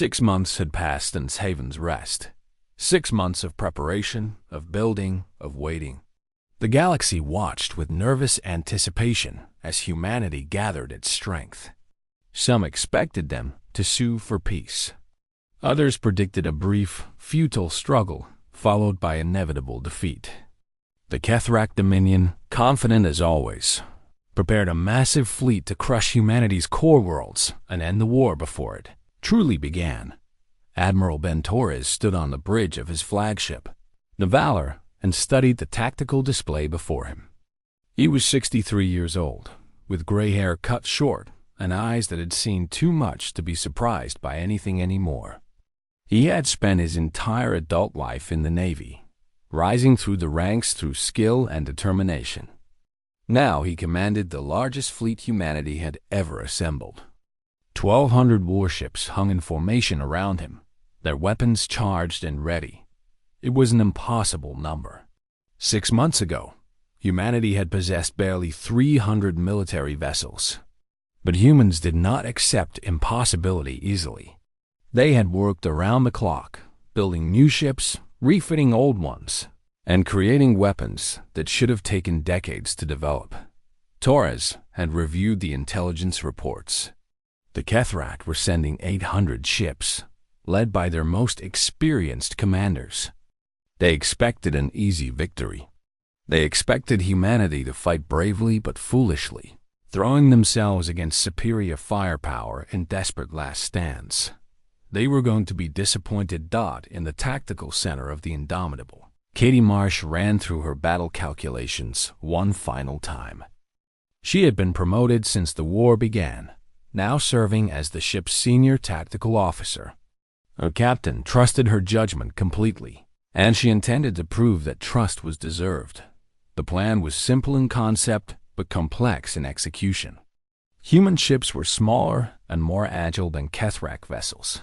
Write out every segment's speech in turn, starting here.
6 months had passed since Haven's rest. 6 months of preparation, of building, of waiting. The galaxy watched with nervous anticipation as humanity gathered its strength. Some expected them to sue for peace. Others predicted a brief, futile struggle, followed by inevitable defeat. The Kethrak Dominion, confident as always, prepared a massive fleet to crush humanity's core worlds and end the war before it truly began. Admiral Ben Torres stood on the bridge of his flagship, the Valor, and studied the tactical display before him. He was 63 years old, with gray hair cut short and eyes that had seen too much to be surprised by anything anymore. He had spent his entire adult life in the Navy, rising through the ranks through skill and determination. Now he commanded the largest fleet humanity had ever assembled. 1,200 warships hung in formation around him, their weapons charged and ready. It was an impossible number. 6 months ago, humanity had possessed barely 300 military vessels. But humans did not accept impossibility easily. They had worked around the clock, building new ships, refitting old ones, and creating weapons that should have taken decades to develop. Torres had reviewed the intelligence reports. The Kethrak were sending 800 ships, led by their most experienced commanders. They expected an easy victory. They expected humanity to fight bravely but foolishly, throwing themselves against superior firepower in desperate last stands. They were going to be disappointed. In the tactical center of the Indomitable, Katie Marsh ran through her battle calculations one final time. She had been promoted since the war began, now serving as the ship's senior tactical officer. Her captain trusted her judgment completely, and she intended to prove that trust was deserved. The plan was simple in concept, but complex in execution. Human ships were smaller and more agile than Kethrak vessels.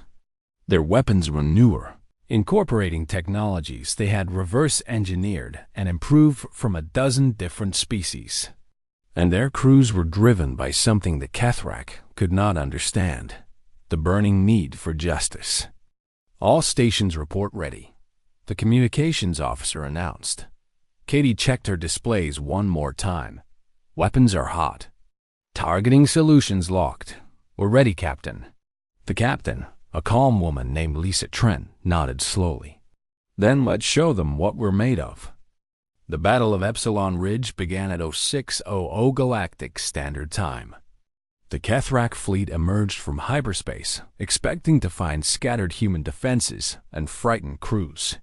Their weapons were newer, incorporating technologies they had reverse-engineered and improved from a dozen different species. And their crews were driven by something the Kethrak could not understand: the burning need for justice. All stations report ready, the communications officer announced. Katie checked her displays one more time. Weapons are hot. Targeting solutions locked. We're ready, Captain. The captain, a calm woman named Lisa Trent, nodded slowly. Then let's show them what we're made of. The Battle of Epsilon Ridge began at 0600 Galactic Standard Time. The Kethrak fleet emerged from hyperspace, expecting to find scattered human defenses and frightened crews.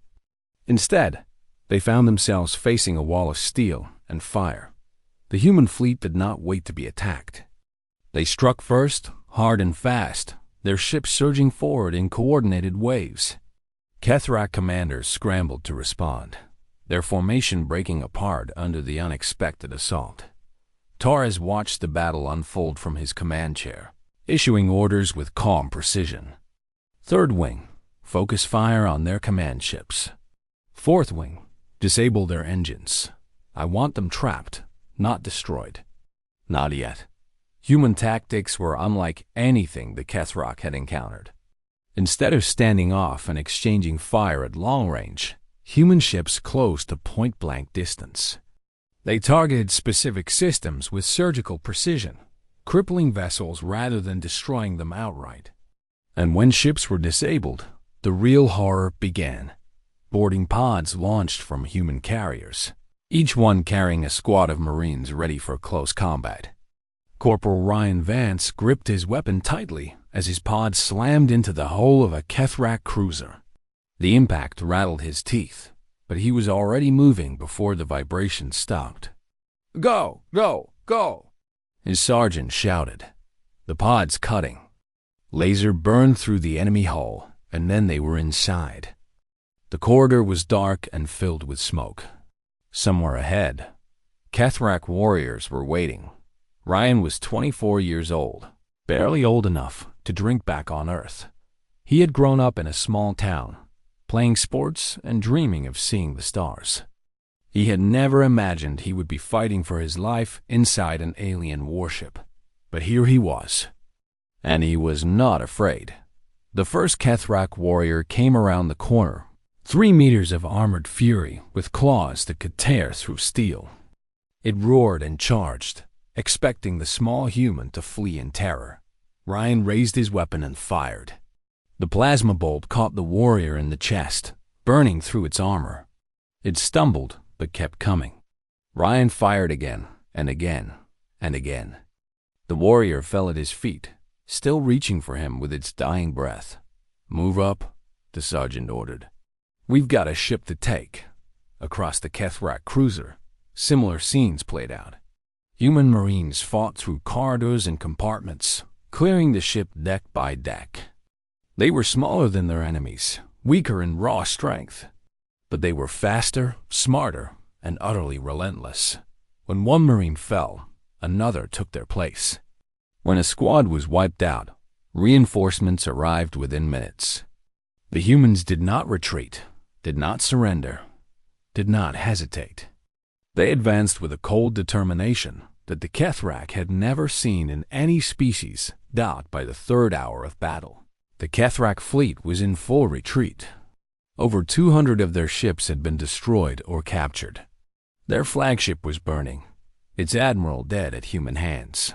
Instead, they found themselves facing a wall of steel and fire. The human fleet did not wait to be attacked. They struck first, hard and fast, their ships surging forward in coordinated waves. Kethrak commanders scrambled to respond, their formation breaking apart under the unexpected assault. Torres watched the battle unfold from his command chair, issuing orders with calm precision. Third Wing, focus fire on their command ships. Fourth Wing, disable their engines. I want them trapped, not destroyed. Not yet. Human tactics were unlike anything the Kethrak had encountered. Instead of standing off and exchanging fire at long range, human ships closed to point-blank distance. They targeted specific systems with surgical precision, crippling vessels rather than destroying them outright. And when ships were disabled, the real horror began. Boarding pods launched from human carriers, each one carrying a squad of Marines ready for close combat. Corporal Ryan Vance gripped his weapon tightly as his pod slammed into the hull of a Kethrak cruiser. The impact rattled his teeth, but he was already moving before the vibration stopped. "Go! Go! Go!" his sergeant shouted. The pods cutting. Laser burned through the enemy hull, and then they were inside. The corridor was dark and filled with smoke. Somewhere ahead, Kethrak warriors were waiting. Ryan was 24 years old, barely old enough to drink back on Earth. He had grown up in a small town, playing sports and dreaming of seeing the stars. He had never imagined he would be fighting for his life inside an alien warship. But here he was. And he was not afraid. The first Kethrak warrior came around the corner, 3 meters of armored fury with claws that could tear through steel. It roared and charged, expecting the small human to flee in terror. Ryan raised his weapon and fired. The plasma bolt caught the warrior in the chest, burning through its armor. It stumbled, but kept coming. Ryan fired again, and again, and again. The warrior fell at his feet, still reaching for him with its dying breath. "Move up," the sergeant ordered. "We've got a ship to take." Across the Kethrak cruiser, similar scenes played out. Human Marines fought through corridors and compartments, clearing the ship deck by deck. They were smaller than their enemies, weaker in raw strength, but they were faster, smarter, and utterly relentless. When one Marine fell, another took their place. When a squad was wiped out, reinforcements arrived within minutes. The humans did not retreat, did not surrender, did not hesitate. They advanced with a cold determination that the Kethrak had never seen in any species dot by the 3rd hour of battle. The Kethrak fleet was in full retreat. Over 200 of their ships had been destroyed or captured. Their flagship was burning, its admiral dead at human hands.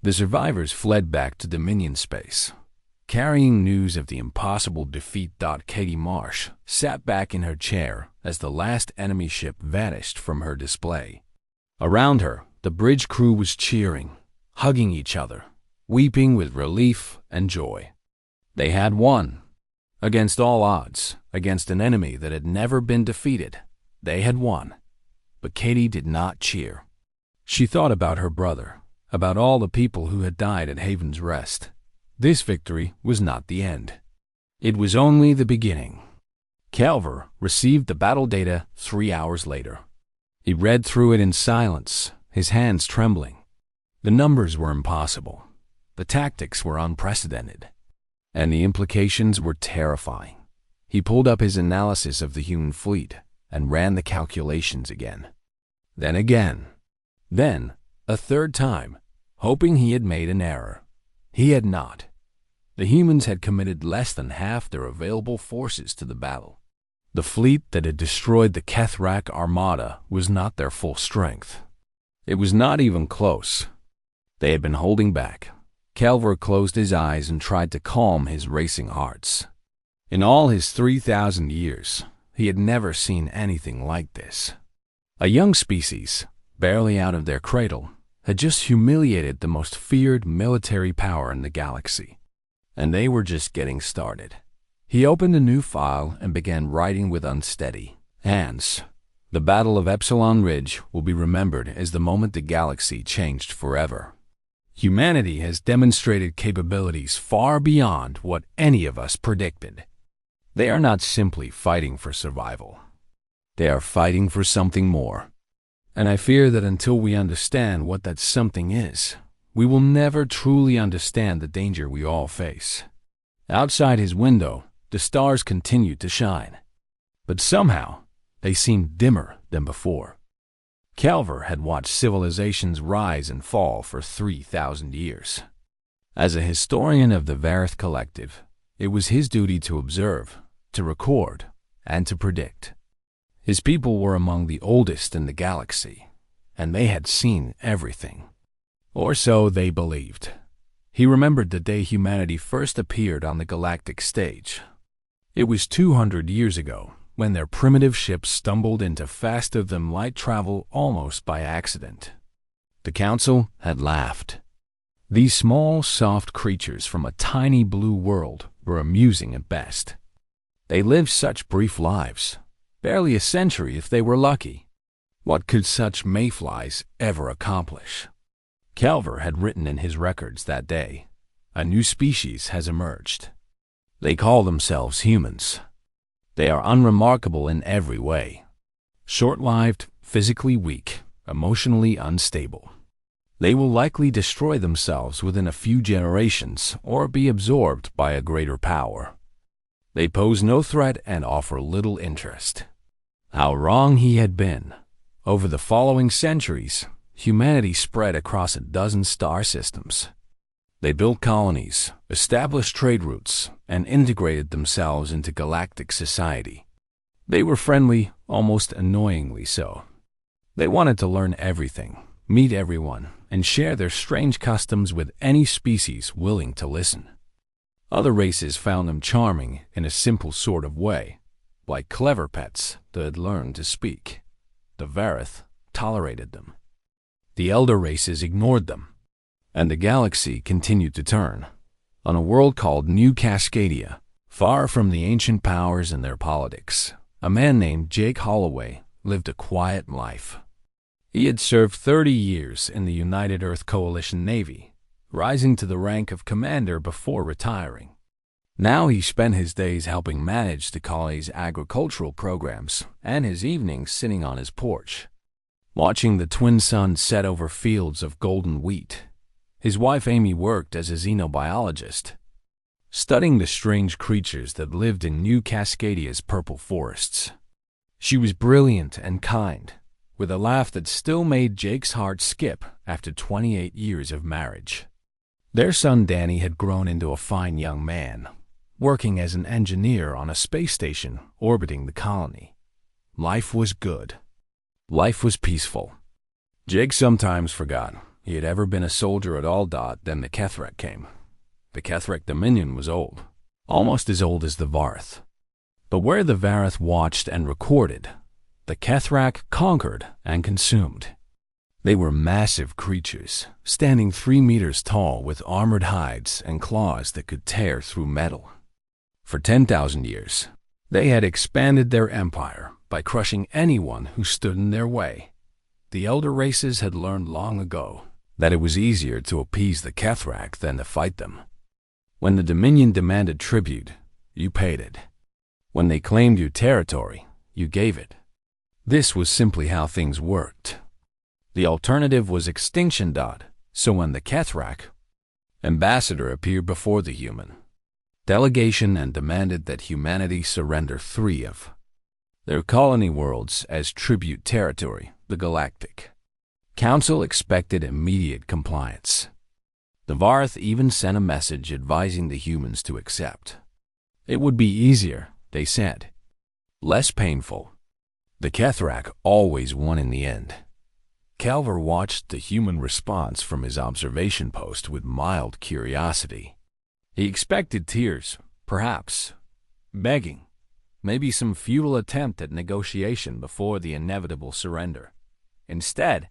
The survivors fled back to Dominion space, carrying news of the impossible defeat. Katie Marsh sat back in her chair as the last enemy ship vanished from her display. Around her, the bridge crew was cheering, hugging each other, weeping with relief and joy. They had won. Against all odds, against an enemy that had never been defeated, they had won. But Katie did not cheer. She thought about her brother, about all the people who had died at Haven's Rest. This victory was not the end. It was only the beginning. Calver received the battle data 3 hours later. He read through it in silence, his hands trembling. The numbers were impossible. The tactics were unprecedented. And the implications were terrifying. He pulled up his analysis of the human fleet and ran the calculations again. Then again. Then, a 3rd time, hoping he had made an error. He had not. The humans had committed less than half their available forces to the battle. The fleet that had destroyed the Kethrak armada was not their full strength. It was not even close. They had been holding back. Calver closed his eyes and tried to calm his racing hearts. In all his 3,000 years, he had never seen anything like this. A young species, barely out of their cradle, had just humiliated the most feared military power in the galaxy. And they were just getting started. He opened a new file and began writing with unsteady hands. The Battle of Epsilon Ridge will be remembered as the moment the galaxy changed forever. Humanity has demonstrated capabilities far beyond what any of us predicted. They are not simply fighting for survival. They are fighting for something more. And I fear that until we understand what that something is, we will never truly understand the danger we all face. Outside his window, the stars continued to shine. But somehow, they seemed dimmer than before. Calver had watched civilizations rise and fall for 3,000 years. As a historian of the Varith Collective, it was his duty to observe, to record, and to predict. His people were among the oldest in the galaxy, and they had seen everything. Or so they believed. He remembered the day humanity first appeared on the galactic stage. It was 200 years ago, when their primitive ships stumbled into faster-than-light travel almost by accident. The Council had laughed. These small, soft creatures from a tiny blue world were amusing at best. They lived such brief lives, barely a century if they were lucky. What could such mayflies ever accomplish? Calver had written in his records that day, "A new species has emerged. They call themselves humans. They are unremarkable in every way. Short-lived, physically weak, emotionally unstable. They will likely destroy themselves within a few generations or be absorbed by a greater power. They pose no threat and offer little interest." How wrong he had been. Over the following centuries, humanity spread across a dozen star systems. They built colonies, established trade routes, and integrated themselves into galactic society. They were friendly, almost annoyingly so. They wanted to learn everything, meet everyone, and share their strange customs with any species willing to listen. Other races found them charming in a simple sort of way, like clever pets that had learned to speak. The Vareth tolerated them. The elder races ignored them, and the galaxy continued to turn. On a world called New Cascadia, far from the ancient powers and their politics, a man named Jake Holloway lived a quiet life. He had served 30 years in the United Earth Coalition Navy, rising to the rank of commander before retiring. Now he spent his days helping manage the colony's agricultural programs and his evenings sitting on his porch, watching the twin suns set over fields of golden wheat. His wife Amy worked as a xenobiologist, studying the strange creatures that lived in New Cascadia's purple forests. She was brilliant and kind, with a laugh that still made Jake's heart skip after 28 years of marriage. Their son Danny had grown into a fine young man, working as an engineer on a space station orbiting the colony. Life was good. Life was peaceful. Jake sometimes forgot he had ever been a soldier at all. Then the Kethrak came. The Kethrak Dominion was old, almost as old as the Varth. But where the Vareth watched and recorded, the Kethrak conquered and consumed. They were massive creatures, standing 3 meters tall with armored hides and claws that could tear through metal. For 10,000 years, they had expanded their empire by crushing anyone who stood in their way. The elder races had learned long ago that it was easier to appease the Kethrak than to fight them. When the Dominion demanded tribute, you paid it. When they claimed your territory, you gave it. This was simply how things worked. The alternative was extinction. So when the Kethrak ambassador appeared before the human delegation and demanded that humanity surrender 3 of their colony worlds as tribute territory, the Galactic Council expected immediate compliance. The Varth even sent a message advising the humans to accept. It would be easier, they said. Less painful. The Kethrak always won in the end. Calver watched the human response from his observation post with mild curiosity. He expected tears, perhaps, begging, maybe some futile attempt at negotiation before the inevitable surrender. Instead,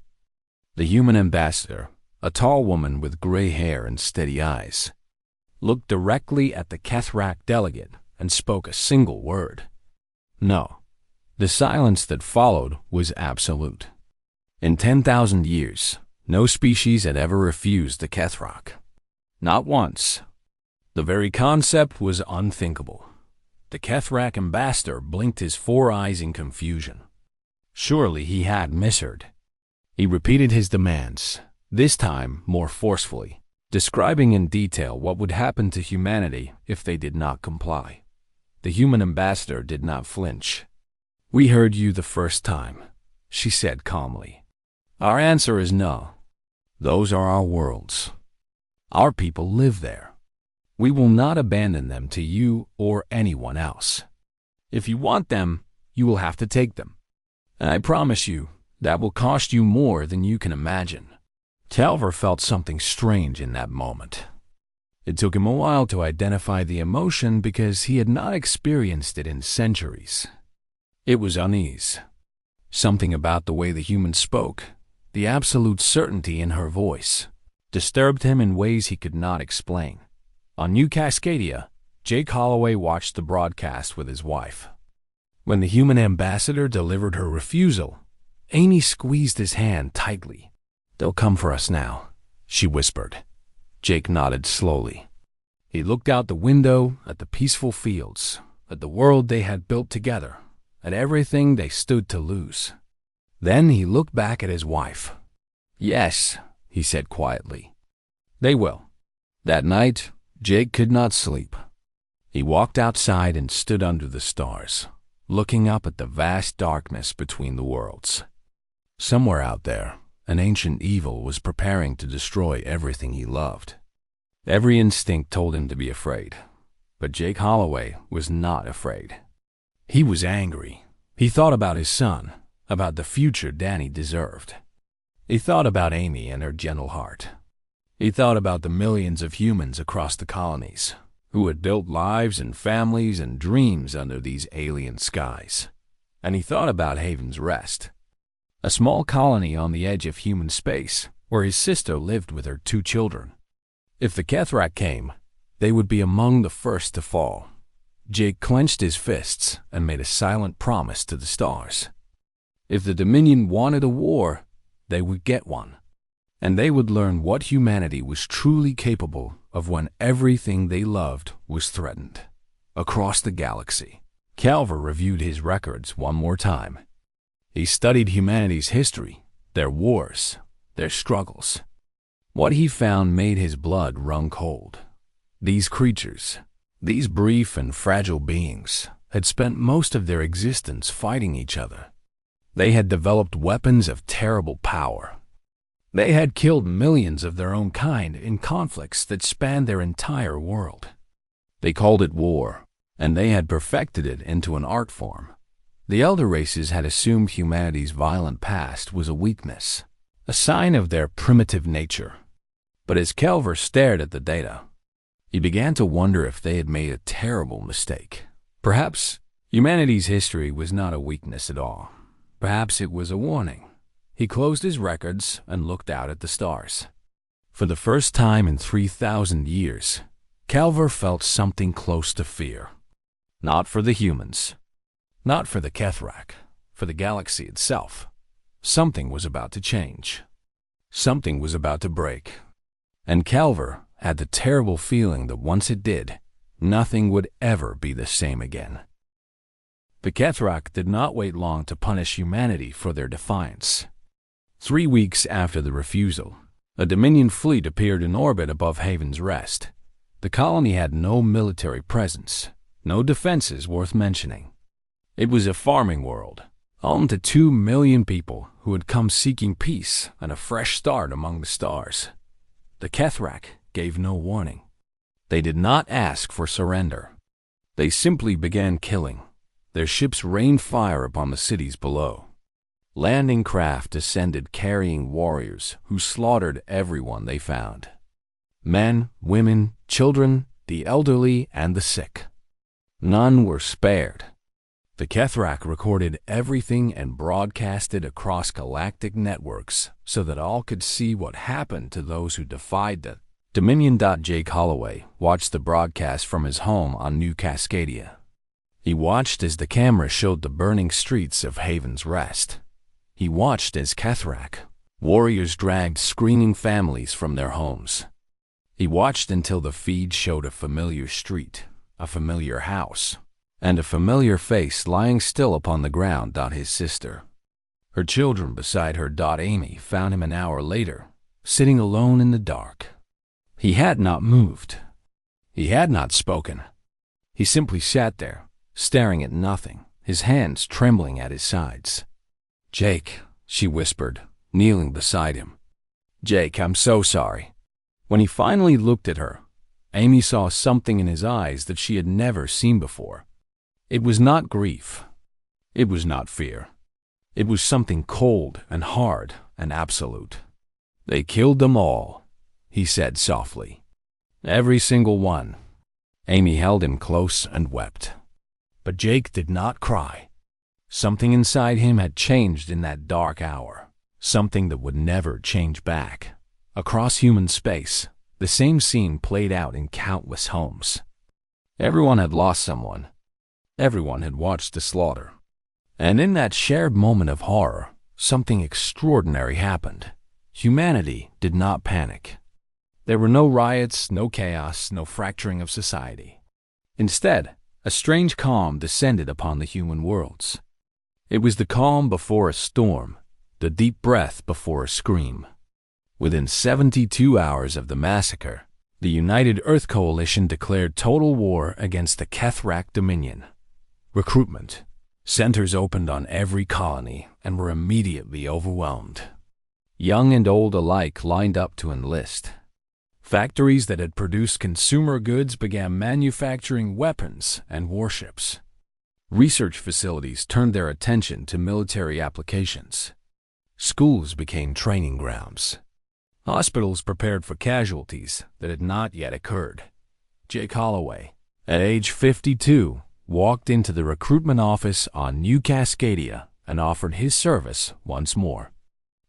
the human ambassador, a tall woman with gray hair and steady eyes, looked directly at the Kethrak delegate and spoke a single word. No. The silence that followed was absolute. In 10,000 years, no species had ever refused the Kethrak. Not once. The very concept was unthinkable. The Kethrak ambassador blinked his 4 eyes in confusion. Surely he had misheard. He repeated his demands, this time more forcefully, describing in detail what would happen to humanity if they did not comply. The human ambassador did not flinch. "We heard you the first time," she said calmly. "Our answer is no. Those are our worlds. Our people live there. We will not abandon them to you or anyone else. If you want them, you will have to take them. And I promise you, that will cost you more than you can imagine." Calver felt something strange in that moment. It took him a while to identify the emotion because he had not experienced it in centuries. It was unease. Something about the way the human spoke, the absolute certainty in her voice, disturbed him in ways he could not explain. On New Cascadia, Jake Holloway watched the broadcast with his wife. When the human ambassador delivered her refusal, Amy squeezed his hand tightly. "They'll come for us now," she whispered. Jake nodded slowly. He looked out the window at the peaceful fields, at the world they had built together, at everything they stood to lose. Then he looked back at his wife. "Yes," he said quietly. "They will." That night, Jake could not sleep. He walked outside and stood under the stars, looking up at the vast darkness between the worlds. Somewhere out there, an ancient evil was preparing to destroy everything he loved. Every instinct told him to be afraid, but Jake Holloway was not afraid. He was angry. He thought about his son, about the future Danny deserved. He thought about Amy and her gentle heart. He thought about the millions of humans across the colonies who had built lives and families and dreams under these alien skies. And he thought about Haven's Rest, a small colony on the edge of human space where his sister lived with her 2 children. If the Kethrak came, they would be among the first to fall. Jake clenched his fists and made a silent promise to the stars. If the Dominion wanted a war, they would get one. And they would learn what humanity was truly capable of when everything they loved was threatened. Across the galaxy, Calver reviewed his records one more time. He studied humanity's history, their wars, their struggles. What he found made his blood run cold. These creatures, these brief and fragile beings, had spent most of their existence fighting each other. They had developed weapons of terrible power. They had killed millions of their own kind in conflicts that spanned their entire world. They called it war, and they had perfected it into an art form. The elder races had assumed humanity's violent past was a weakness, a sign of their primitive nature. But as Calver stared at the data, he began to wonder if they had made a terrible mistake. Perhaps humanity's history was not a weakness at all. Perhaps it was a warning. He closed his records and looked out at the stars. For the first time in 3,000 years, Calver felt something close to fear. Not for the humans, not for the Kethrak, for the galaxy itself. Something was about to change. Something was about to break. And Calver had the terrible feeling that once it did, nothing would ever be the same again. The Kethrak did not wait long to punish humanity for their defiance. 3 weeks after the refusal, a Dominion fleet appeared in orbit above Haven's Rest. The colony had no military presence, no defenses worth mentioning. It was a farming world, home to 2 million people who had come seeking peace and a fresh start among the stars. The Kethrak gave no warning. They did not ask for surrender. They simply began killing. Their ships rained fire upon the cities below. Landing craft descended carrying warriors who slaughtered everyone they found. Men, women, children, the elderly, and the sick. None were spared. The Kethrak recorded everything and broadcasted across galactic networks so that all could see what happened to those who defied the Dominion. Jake Holloway watched the broadcast from his home on New Cascadia. He watched as the camera showed the burning streets of Haven's Rest. He watched as Kethrak warriors dragged screaming families from their homes. He watched until the feed showed a familiar street, a familiar house, and a familiar face lying still upon the ground. His sister. Her children beside her. Amy found him an hour later, sitting alone in the dark. He had not moved. He had not spoken. He simply sat there, staring at nothing, his hands trembling at his sides. "Jake," she whispered, kneeling beside him. "Jake, I'm so sorry." When he finally looked at her, Amy saw something in his eyes that she had never seen before. It was not grief. It was not fear. It was something cold and hard and absolute. "They killed them all," he said softly. "Every single one." Amy held him close and wept. But Jake did not cry. Something inside him had changed in that dark hour, something that would never change back. Across human space, the same scene played out in countless homes. Everyone had lost someone. Everyone had watched the slaughter. And in that shared moment of horror, something extraordinary happened. Humanity did not panic. There were no riots, no chaos, no fracturing of society. Instead, a strange calm descended upon the human worlds. It was the calm before a storm, the deep breath before a scream. Within 72 hours of the massacre, the United Earth Coalition declared total war against the Kethrak Dominion. Recruitment. Centers opened on every colony and were immediately overwhelmed. Young and old alike lined up to enlist. Factories that had produced consumer goods began manufacturing weapons and warships. Research facilities turned their attention to military applications. Schools became training grounds. Hospitals prepared for casualties that had not yet occurred. Jake Holloway, at age 52, walked into the recruitment office on New Cascadia and offered his service once more.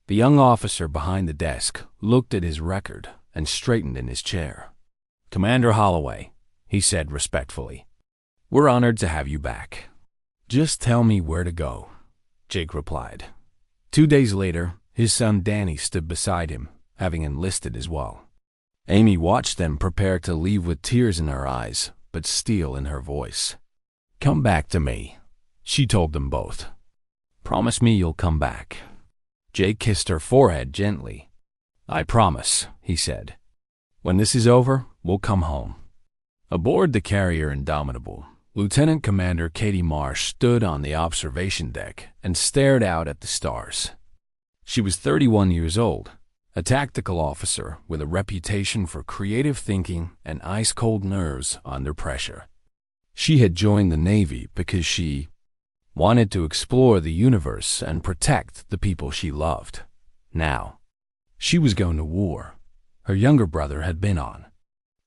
The young officer behind the desk looked at his record and straightened in his chair. "Commander Holloway," he said respectfully, "we're honored to have you back." "Just tell me where to go," Jake replied. 2 days later, his son Danny stood beside him, having enlisted as well. Amy watched them prepare to leave with tears in her eyes, but steel in her voice. "Come back to me," she told them both. "Promise me you'll come back." Jake kissed her forehead gently. "I promise," he said. "When this is over, we'll come home." Aboard the carrier Indomitable, Lieutenant Commander Katie Marsh stood on the observation deck and stared out at the stars. She was 31 years old, a tactical officer with a reputation for creative thinking and ice-cold nerves under pressure. She had joined the Navy because she wanted to explore the universe and protect the people she loved. Now, she was going to war. Her younger brother had been on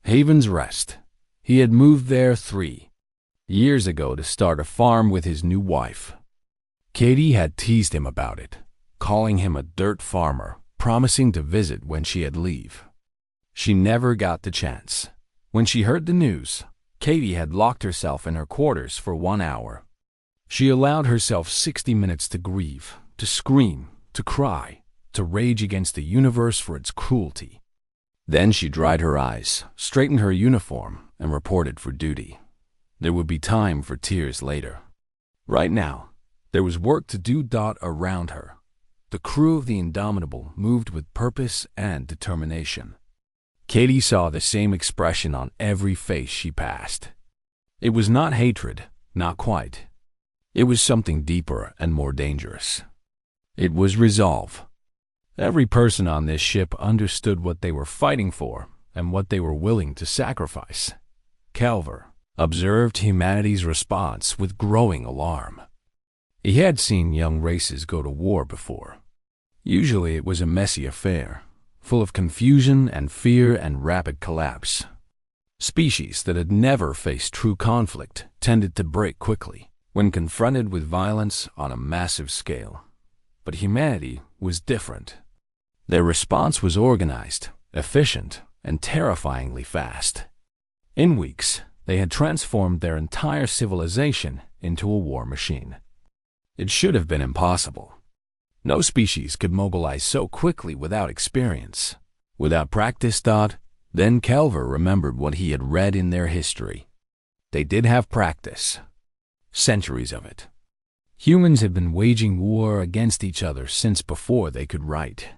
Haven's Rest. He had moved there 3 years ago to start a farm with his new wife. Katie had teased him about it, calling him a dirt farmer, promising to visit when she had leave. She never got the chance. When she heard the news, Katie had locked herself in her quarters for 1 hour. She allowed herself 60 minutes to grieve, to scream, to cry, to rage against the universe for its cruelty. Then she dried her eyes, straightened her uniform, and reported for duty. There would be time for tears later. Right now, there was work to do. Around her, the crew of the Indomitable moved with purpose and determination. Katie saw the same expression on every face she passed. It was not hatred, not quite. It was something deeper and more dangerous. It was resolve. Every person on this ship understood what they were fighting for and what they were willing to sacrifice. Calver observed humanity's response with growing alarm. He had seen young races go to war before. Usually it was a messy affair, full of confusion and fear and rapid collapse. Species that had never faced true conflict tended to break quickly when confronted with violence on a massive scale. But humanity was different. Their response was organized, efficient, and terrifyingly fast. In weeks, they had transformed their entire civilization into a war machine. It should have been impossible. No species could mobilize so quickly without experience, without practice. Then Calver remembered what he had read in their history. They did have practice. Centuries of it. Humans had been waging war against each other since before they could write.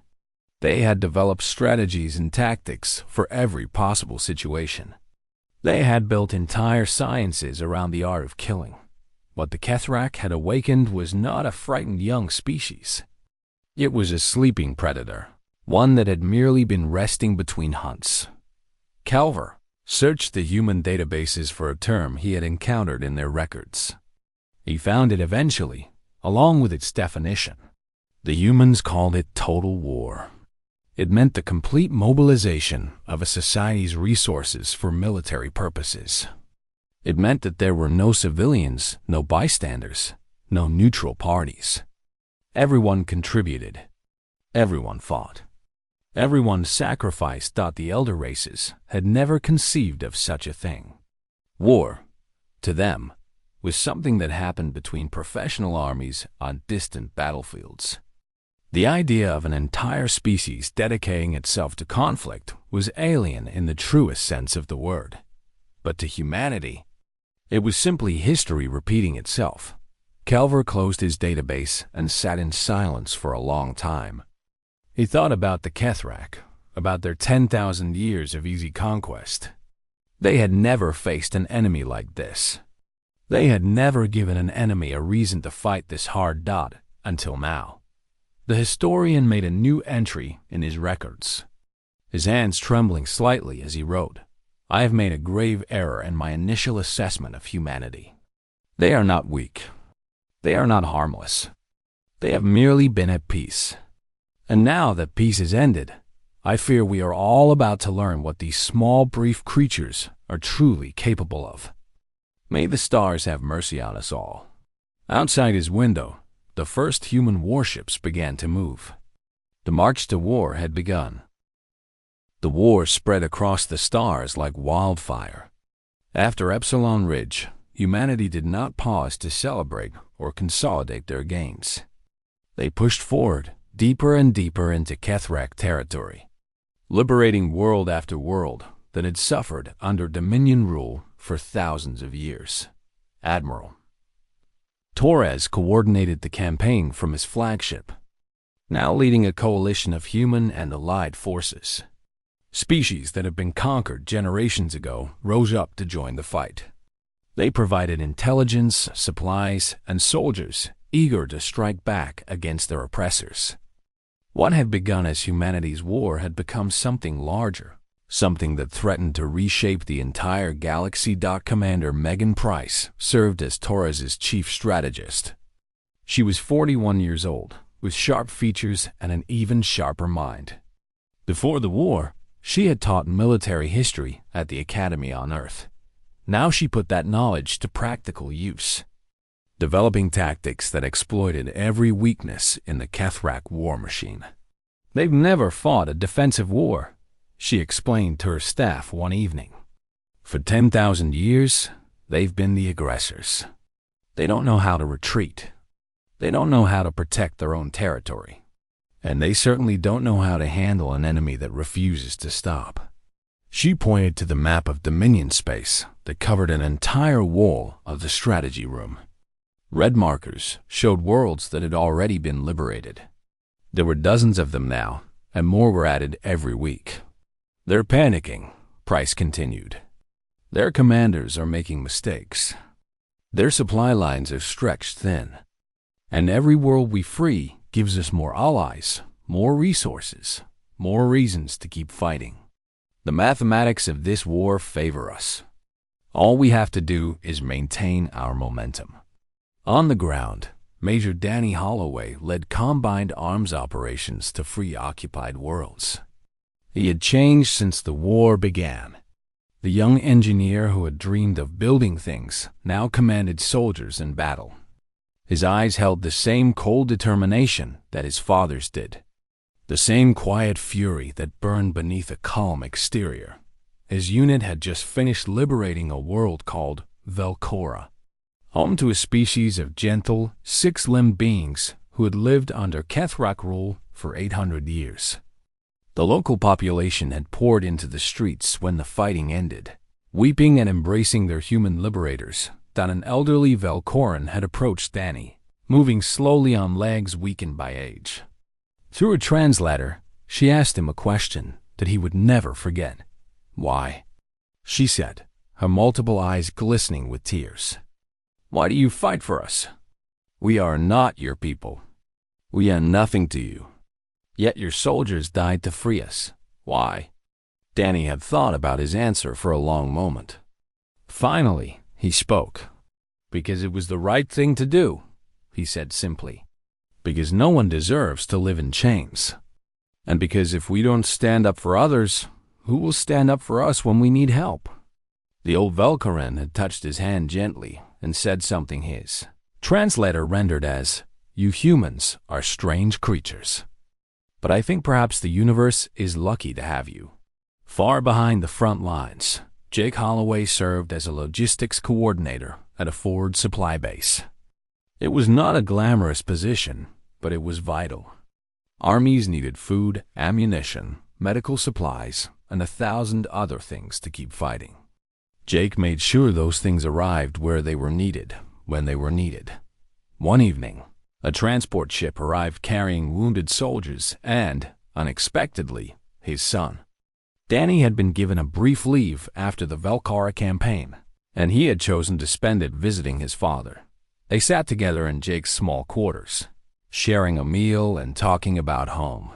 They had developed strategies and tactics for every possible situation. They had built entire sciences around the art of killing. What the Kethrak had awakened was not a frightened young species. It was a sleeping predator, one that had merely been resting between hunts. Calver searched the human databases for a term he had encountered in their records. He found it eventually, along with its definition. The humans called it total war. It meant the complete mobilization of a society's resources for military purposes. It meant that there were no civilians, no bystanders, no neutral parties. Everyone contributed. Everyone fought. Everyone sacrificed. The elder races had never conceived of such a thing. War, to them, was something that happened between professional armies on distant battlefields. The idea of an entire species dedicating itself to conflict was alien in the truest sense of the word. But to humanity, it was simply history repeating itself. Calver closed his database and sat in silence for a long time. He thought about the Kethrak, about their 10,000 years of easy conquest. They had never faced an enemy like this. They had never given an enemy a reason to fight this hard. Until now. The historian made a new entry in his records. his hands trembling slightly as he wrote, "I have made a grave error in my initial assessment of humanity. They are not weak. They are not harmless. They have merely been at peace. And now that peace is ended, I fear we are all about to learn what these small, brief creatures are truly capable of. May the stars have mercy on us all." Outside his window, the first human warships began to move. The march to war had begun. The war spread across the stars like wildfire. After Epsilon Ridge, humanity did not pause to celebrate or consolidate their gains. They pushed forward, deeper and deeper into Kethrak territory, liberating world after world that had suffered under Dominion rule for thousands of years. Admiral Torres coordinated the campaign from his flagship, now leading a coalition of human and allied forces. Species that had been conquered generations ago rose up to join the fight. They provided intelligence, supplies, and soldiers eager to strike back against their oppressors. What had begun as humanity's war had become something larger, something that threatened to reshape the entire galaxy. Commander Megan Price served as Torres's chief strategist. She was 41 years old, with sharp features and an even sharper mind. Before the war, she had taught military history at the Academy on Earth. Now she put that knowledge to practical use, developing tactics that exploited every weakness in the Kethrak war machine. "They've never fought a defensive war," she explained to her staff one evening. "For 10,000 years, they've been the aggressors. They don't know how to retreat. They don't know how to protect their own territory. And they certainly don't know how to handle an enemy that refuses to stop." She pointed to the map of Dominion space that covered an entire wall of the strategy room. Red markers showed worlds that had already been liberated. There were dozens of them now, and more were added every week. "They're panicking," Price continued. "Their commanders are making mistakes. Their supply lines are stretched thin. And every world we free gives us more allies, more resources, more reasons to keep fighting. The mathematics of this war favor us. All we have to do is maintain our momentum." On the ground, Major Danny Holloway led combined arms operations to free occupied worlds. He had changed since the war began. The young engineer who had dreamed of building things now commanded soldiers in battle. His eyes held the same cold determination that his father's did, the same quiet fury that burned beneath a calm exterior. His unit had just finished liberating a world called Velcora, home to a species of gentle, six-limbed beings who had lived under Kethrak rule for 800 years. The local population had poured into the streets when the fighting ended, weeping and embracing their human liberators. That an elderly Velcoran had approached Danny, moving slowly on legs weakened by age. Through a translator, she asked him a question that he would never forget. "Why?" she said, her multiple eyes glistening with tears. "Why do you fight for us? We are not your people. We are nothing to you. Yet your soldiers died to free us. Why?" Danny had thought about his answer for a long moment. Finally, he spoke. "Because it was the right thing to do," he said simply. "Because no one deserves to live in chains. And because if we don't stand up for others, who will stand up for us when we need help?" The old Velcoran had touched his hand gently and said something his translator rendered as, "You humans are strange creatures. But I think perhaps the universe is lucky to have you." Far behind the front lines, Jake Holloway served as a logistics coordinator at a Ford supply base. It was not a glamorous position, but it was vital. Armies needed food, ammunition, medical supplies, and 1,000 other things to keep fighting. Jake made sure those things arrived where they were needed, when they were needed. One evening, a transport ship arrived carrying wounded soldiers and, unexpectedly, his son. Danny had been given a brief leave after the Velcara campaign, and he had chosen to spend it visiting his father. They sat together in Jake's small quarters, sharing a meal and talking about home.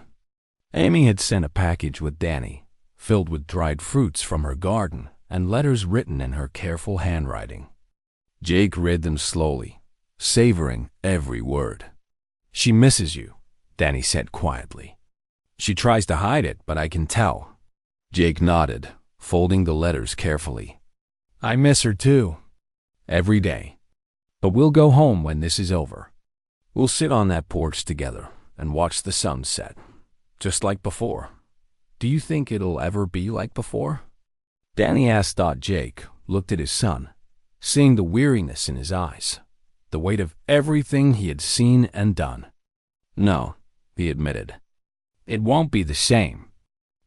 Amy had sent a package with Danny, filled with dried fruits from her garden and letters written in her careful handwriting. Jake read them slowly, savoring every word. "She misses you," Danny said quietly. "She tries to hide it, but I can tell." Jake nodded, folding the letters carefully. "I miss her too. Every day. But we'll go home when this is over. We'll sit on that porch together and watch the sun set, just like before. Do you think it'll ever be like before?" Danny asked. Jake looked at his son, seeing the weariness in his eyes, the weight of everything he had seen and done. "No," he admitted. "It won't be the same.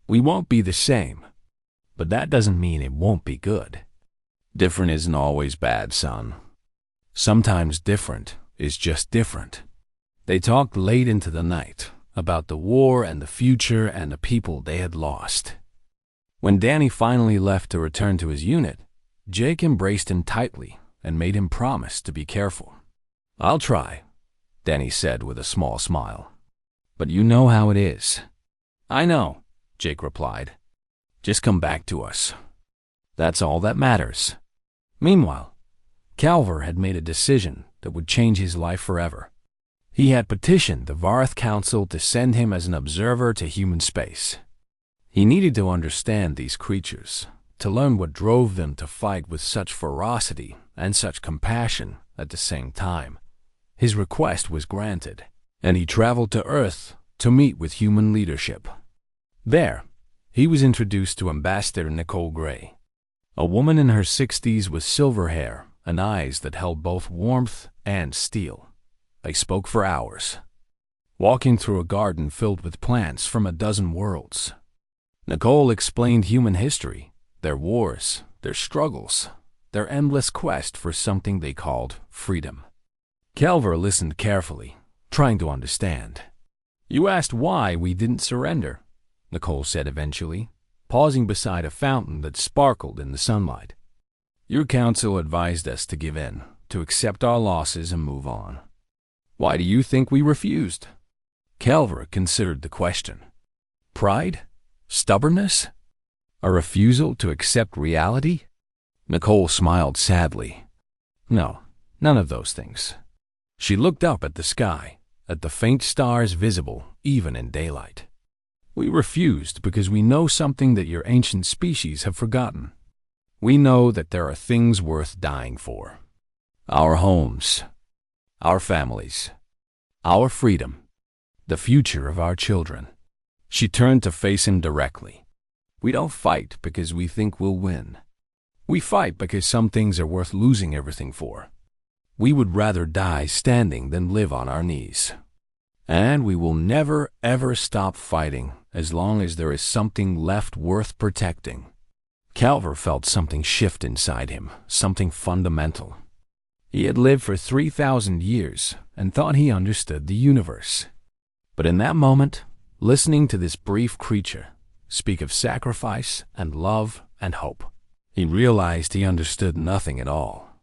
We won't be the same. But that doesn't mean it won't be good. Different isn't always bad, son. Sometimes different is just different." They talked late into the night about the war and the future and the people they had lost. When Danny finally left to return to his unit, Jake embraced him tightly and made him promise to be careful. "I'll try," Danny said with a small smile. "But you know how it is." "I know," Jake replied. "Just come back to us. That's all that matters." Meanwhile, Calver had made a decision that would change his life forever. He had petitioned the Varth Council to send him as an observer to human space. He needed to understand these creatures, to learn what drove them to fight with such ferocity and such compassion at the same time. His request was granted, and he traveled to Earth to meet with human leadership. There, he was introduced to Ambassador Nicole Gray, a woman in her 60s with silver hair and eyes that held both warmth and steel. They spoke for hours, walking through a garden filled with plants from a dozen worlds. Nicole explained human history, their wars, their struggles, their endless quest for something they called freedom. Calver listened carefully, trying to understand. "You asked why we didn't surrender," Nicole said eventually, pausing beside a fountain that sparkled in the sunlight. "Your council advised us to give in, to accept our losses and move on. Why do you think we refused?" Calver considered the question. Pride? Stubbornness? A refusal to accept reality? Nicole smiled sadly. "No, none of those things." She looked up at the sky, at the faint stars visible even in daylight. "We refused because we know something that your ancient species have forgotten. We know that there are things worth dying for. Our homes, our families, our freedom, the future of our children." She turned to face him directly. "We don't fight because we think we'll win. We fight because some things are worth losing everything for. We would rather die standing than live on our knees. And we will never, ever stop fighting as long as there is something left worth protecting." Calver felt something shift inside him, something fundamental. He had lived for 3,000 years and thought he understood the universe. But in that moment, listening to this brief creature speak of sacrifice and love and hope, he realized he understood nothing at all.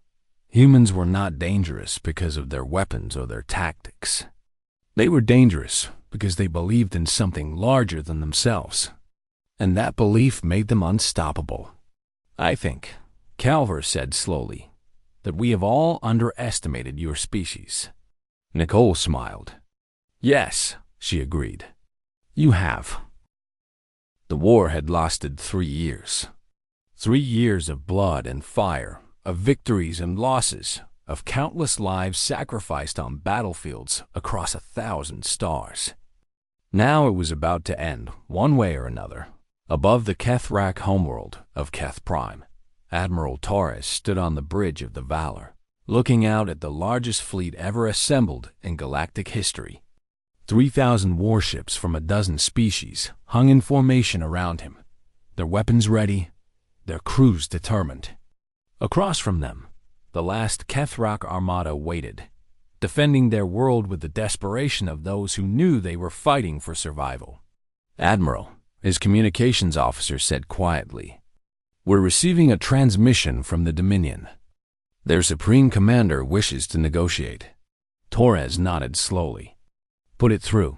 Humans were not dangerous because of their weapons or their tactics. They were dangerous because they believed in something larger than themselves, and that belief made them unstoppable. "I think," Calver said slowly, "that we have all underestimated your species." Nicole smiled. "Yes," she agreed. "You have." The war had lasted 3 years. 3 years of blood and fire, of victories and losses, of countless lives sacrificed on battlefields across 1,000 stars. Now it was about to end, one way or another. Above the Kethrak homeworld of Keth Prime, Admiral Torres stood on the bridge of the Valor, looking out at the largest fleet ever assembled in galactic history. 3,000 warships from a dozen species hung in formation around him, their weapons ready, their crews determined. Across from them, the last Kethrak armada waited, defending their world with the desperation of those who knew they were fighting for survival. "Admiral," his communications officer said quietly, "we're receiving a transmission from the Dominion. Their Supreme Commander wishes to negotiate." Torres nodded slowly. "Put it through."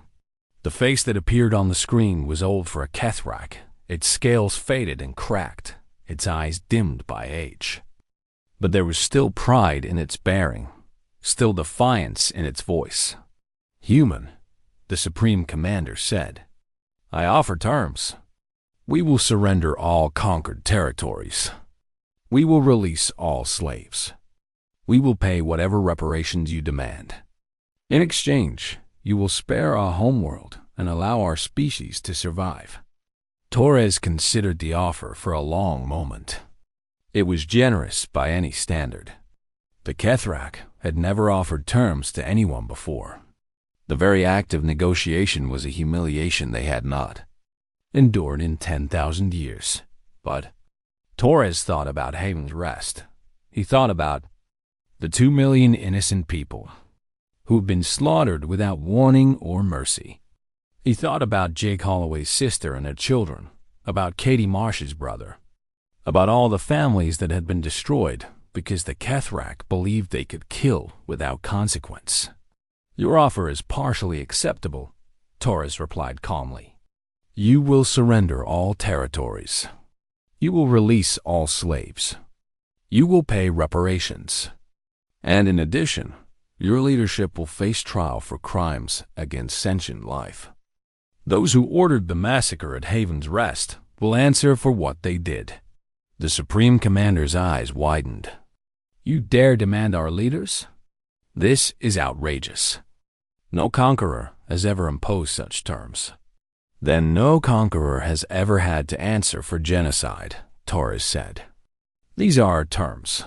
The face that appeared on the screen was old for a Kethrak. Its scales faded and cracked, its eyes dimmed by age. But there was still pride in its bearing, still defiance in its voice. "Human," the Supreme Commander said, "I offer terms. We will surrender all conquered territories. We will release all slaves. We will pay whatever reparations you demand. In exchange, you will spare our homeworld and allow our species to survive." Torres considered the offer for a long moment. It was generous by any standard. The Kethrak had never offered terms to anyone before. The very act of negotiation was a humiliation they had not endured in 10,000 years. But Torres thought about Haven's Rest. He thought about the 2 million innocent people who had been slaughtered without warning or mercy. He thought about Jake Holloway's sister and their children, about Katie Marsh's brother, about all the families that had been destroyed because the Kethrak believed they could kill without consequence. "Your offer is partially acceptable," Torres replied calmly. "You will surrender all territories. You will release all slaves. You will pay reparations. And in addition, your leadership will face trial for crimes against sentient life. Those who ordered the massacre at Haven's Rest will answer for what they did." The Supreme Commander's eyes widened. "You dare demand our leaders? This is outrageous. No conqueror has ever imposed such terms." "Then no conqueror has ever had to answer for genocide," Torres said. "These are our terms.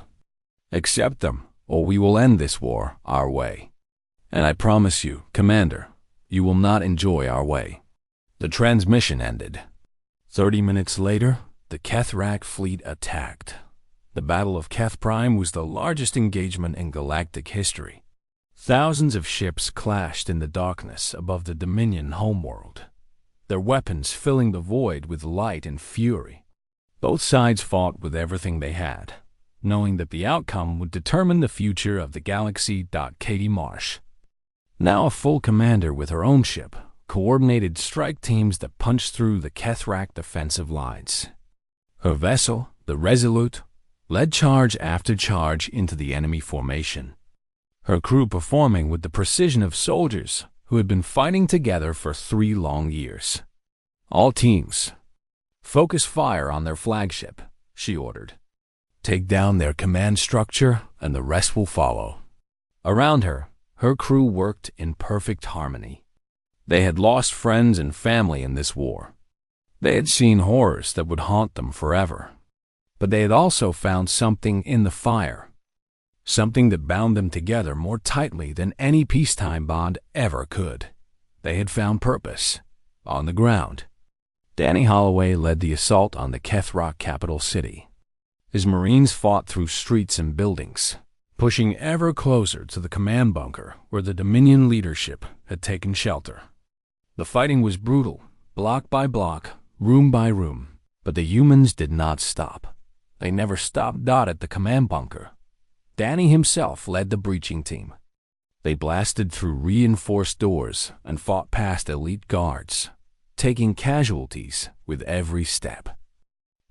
Accept them, or we will end this war our way. And I promise you, Commander, you will not enjoy our way." The transmission ended. 30 minutes later, the Kethrak fleet attacked. The Battle of Keth Prime was the largest engagement in galactic history. Thousands of ships clashed in the darkness above the Dominion homeworld, their weapons filling the void with light and fury. Both sides fought with everything they had, knowing that the outcome would determine the future of the galaxy. Katie Marsh, now a full commander with her own ship, coordinated strike teams that punched through the Kethrak defensive lines. Her vessel, the Resolute, led charge after charge into the enemy formation, her crew performing with the precision of soldiers who had been fighting together for 3 long years. "All teams, focus fire on their flagship," she ordered. "Take down their command structure and the rest will follow." Around her, her crew worked in perfect harmony. They had lost friends and family in this war. They had seen horrors that would haunt them forever. But they had also found something in the fire, something that bound them together more tightly than any peacetime bond ever could. They had found purpose on the ground. Danny Holloway led the assault on the Kethrak capital city. His Marines fought through streets and buildings, pushing ever closer to the command bunker where the Dominion leadership had taken shelter. The fighting was brutal, block by block, room by room, but the humans did not stop. They never stopped at the command bunker. Danny himself led the breaching team. They blasted through reinforced doors and fought past elite guards, taking casualties with every step.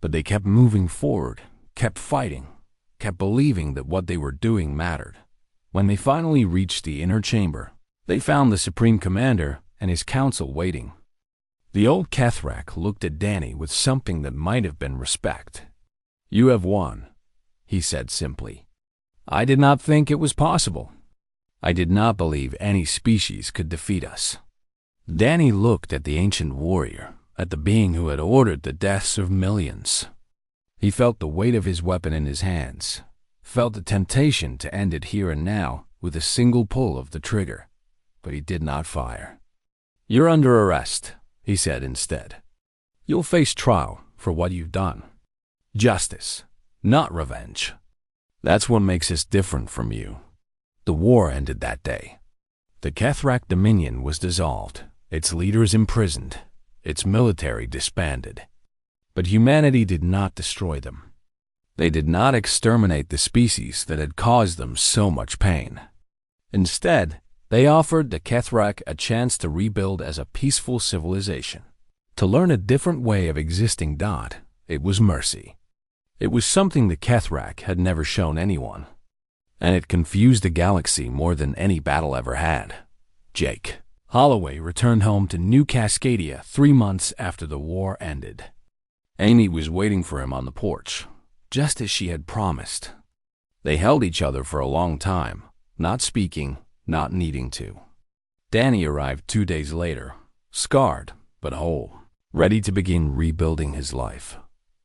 But they kept moving forward, kept fighting, kept believing that what they were doing mattered. When they finally reached the inner chamber, they found the Supreme Commander and his council waiting. The old Kethrak looked at Danny with something that might have been respect. "You have won," he said simply. "I did not think it was possible. I did not believe any species could defeat us." Danny looked at the ancient warrior, at the being who had ordered the deaths of millions. He felt the weight of his weapon in his hands, felt the temptation to end it here and now with a single pull of the trigger, but he did not fire. "You're under arrest," he said instead. "You'll face trial for what you've done. Justice, not revenge. That's what makes us different from you." The war ended that day. The Kethrak Dominion was dissolved, its leaders imprisoned, its military disbanded. But humanity did not destroy them. They did not exterminate the species that had caused them so much pain. Instead, they offered the Kethrak a chance to rebuild as a peaceful civilization. To learn a different way of existing. It was mercy. It was something the Kethrak had never shown anyone, and it confused the galaxy more than any battle ever had. Jake Holloway returned home to New Cascadia 3 months after the war ended. Amy was waiting for him on the porch, just as she had promised. They held each other for a long time, not speaking, not needing to. Danny arrived 2 days later, scarred but whole, ready to begin rebuilding his life.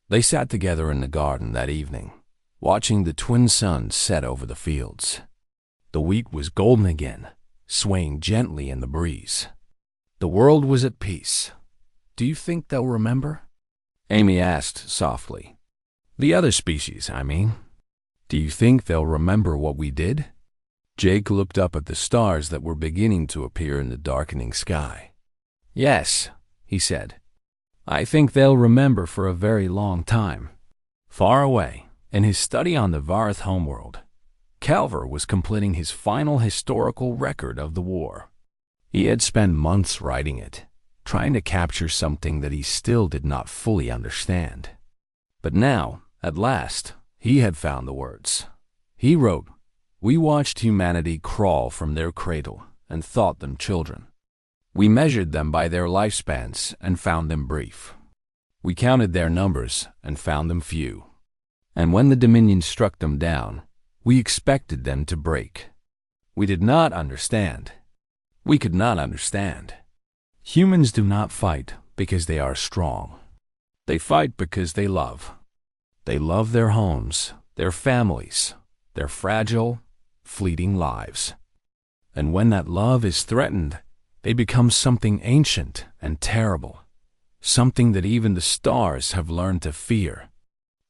They sat together in the garden that evening, watching the twin suns set over the fields. The wheat was golden again, swaying gently in the breeze. The world was at peace. "Do you think they'll remember?" Amy asked softly. "The other species, I mean. Do you think they'll remember what we did?" Jake looked up at the stars that were beginning to appear in the darkening sky. "Yes," he said. "I think they'll remember for a very long time." Far away, in his study on the Varth homeworld, Calver was completing his final historical record of the war. He had spent months writing it, trying to capture something that he still did not fully understand. But now, at last, he had found the words. He wrote, "We watched humanity crawl from their cradle and thought them children. We measured them by their lifespans and found them brief. We counted their numbers and found them few. And when the Dominion struck them down, we expected them to break. We did not understand. We could not understand. Humans do not fight because they are strong. They fight because they love. They love their homes, their families, their fragile, fleeting lives. And when that love is threatened, they become something ancient and terrible, something that even the stars have learned to fear.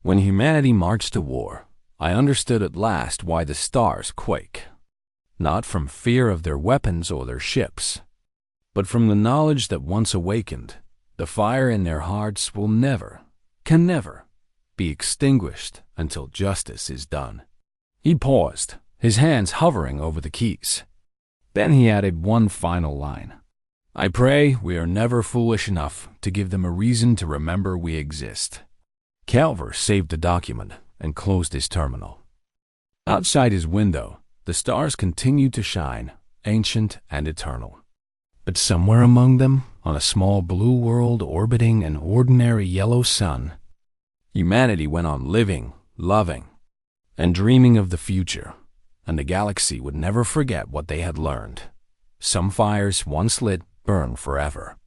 When humanity marched to war, I understood at last why the stars quake. Not from fear of their weapons or their ships, but from the knowledge that once awakened, the fire in their hearts will never, can never, be extinguished until justice is done." He paused, his hands hovering over the keys. Then he added one final line. "I pray we are never foolish enough to give them a reason to remember we exist." Calver saved the document and closed his terminal. Outside his window, the stars continued to shine, ancient and eternal. But somewhere among them, on a small blue world orbiting an ordinary yellow sun, humanity went on living, loving, and dreaming of the future, and the galaxy would never forget what they had learned. Some fires once lit burn forever.